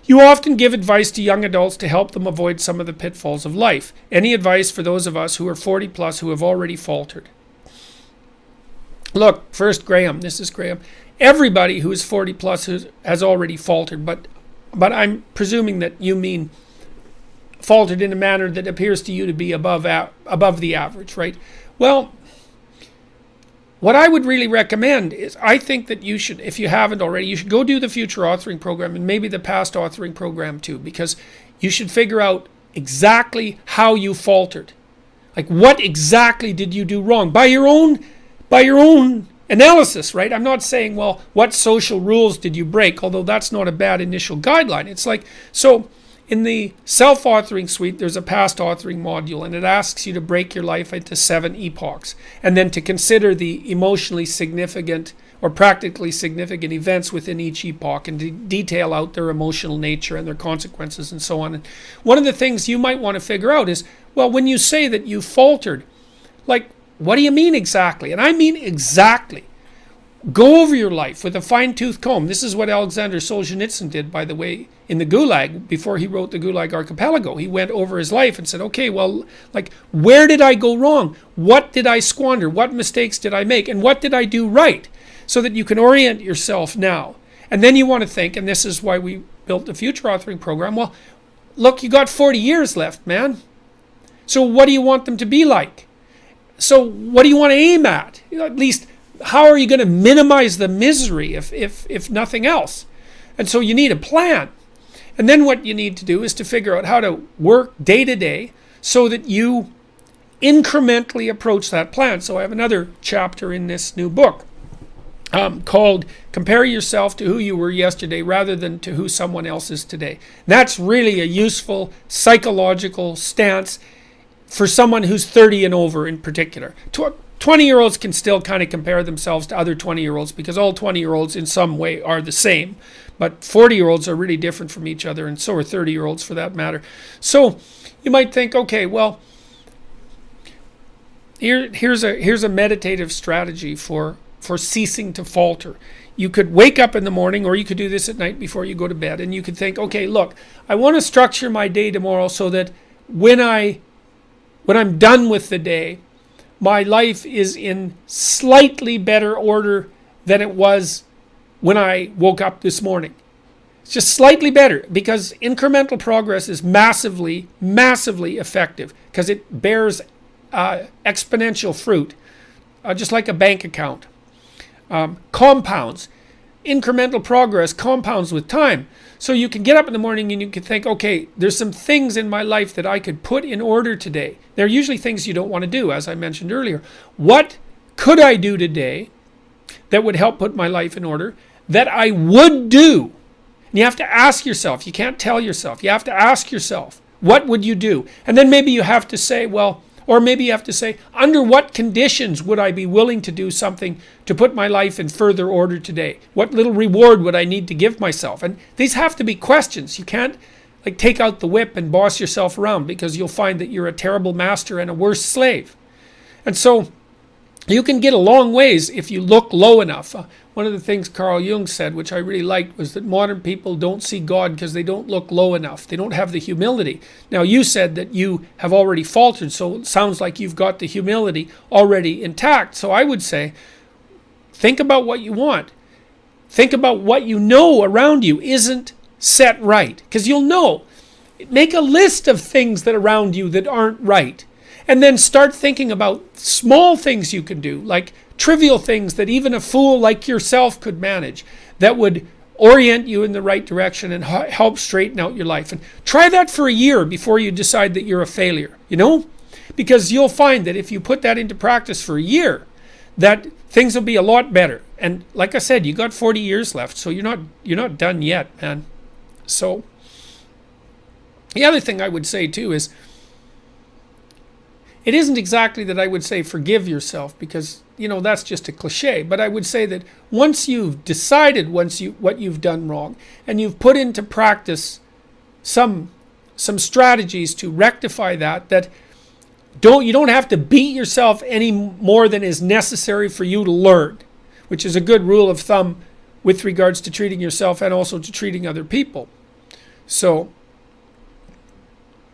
You often give advice to young adults to help them avoid some of the pitfalls of life. Any advice for those of us who are 40 plus who have already faltered? Look, first Graham, this is Graham. Everybody who is 40 plus has already faltered, but I'm presuming that you mean faltered in a manner that appears to you to be above the average, right? Well, what I would really recommend is, I think that you should, if you haven't already, you should go do the future authoring program and maybe the past authoring program too, because you should figure out exactly how you faltered. Like, what exactly did you do wrong by your own analysis, right? I'm not saying, well, what social rules did you break? Although that's not a bad initial guideline. It's like, so in the self-authoring suite, there's a past authoring module, and it asks you to break your life into 7 epochs, and then to consider the emotionally significant or practically significant events within each epoch, and to detail out their emotional nature and their consequences and so on. And one of the things you might want to figure out is, well, when you say that you faltered, like, what do you mean exactly? And I mean exactly. Go over your life with a fine-tooth comb. This is what Alexander Solzhenitsyn did, by the way, in the Gulag, before he wrote the Gulag Archipelago. He went over his life and said, okay, well, like, where did I go wrong? What did I squander? What mistakes did I make? And what did I do right? So that you can orient yourself now. And then you want to think, and this is why we built the future authoring program, well, look, you got 40 years left, man. So what do you want them to be like? So what do you want to aim at? At least, how are you going to minimize the misery if nothing else? And so you need a plan. And then what you need to do is to figure out how to work day to day so that you incrementally approach that plan. So I have another chapter in this new book called Compare Yourself to Who You Were Yesterday Rather Than to Who Someone Else Is Today. That's really a useful psychological stance for someone who's 30 and over in particular. 20-year-olds can still kind of compare themselves to other 20-year-olds because all 20-year-olds in some way are the same. But 40-year-olds are really different from each other, and so are 30-year-olds for that matter. So you might think, okay, well, here's a meditative strategy for ceasing to falter. You could wake up in the morning, or you could do this at night before you go to bed, and you could think, okay, look, I want to structure my day tomorrow so that when I'm done with the day, my life is in slightly better order than it was when I woke up this morning. It's just slightly better, because incremental progress is massively, massively effective, because it bears exponential fruit, just like a bank account. Compounds. Incremental progress compounds with time. So you can get up in the morning and you can think, okay, there's some things in my life that I could put in order today. They're usually things you don't want to do, as I mentioned earlier. What could I do today that would help put my life in order that I would do? And you have to ask yourself. You can't tell yourself. You have to ask yourself, what would you do? And then maybe you have to say, well, or maybe you have to say, under what conditions would I be willing to do something to put my life in further order today? What little reward would I need to give myself? And these have to be questions. You can't like take out the whip and boss yourself around, because you'll find that you're a terrible master and a worse slave. And so you can get a long ways if you look low enough. One of the things Carl Jung said, which I really liked, was that modern people don't see God because they don't look low enough. They don't have the humility. Now, you said that you have already faltered, so it sounds like you've got the humility already intact. So I would say, think about what you want. Think about what you know around you isn't set right, because you'll know. Make a list of things that around you that aren't right. And then start thinking about small things you can do, like trivial things that even a fool like yourself could manage, that would orient you in the right direction and help straighten out your life. And try that for a year before you decide that you're a failure, because you'll find that if you put that into practice for a year, that things will be a lot better. And like I said, you got 40 years left, so you're not done yet, man. So the other thing I would say too is, it isn't exactly that I would say forgive yourself, because, that's just a cliche. But I would say that once you've decided what you've done wrong, and you've put into practice some strategies to rectify that you don't have to beat yourself any more than is necessary for you to learn, which is a good rule of thumb with regards to treating yourself and also to treating other people. So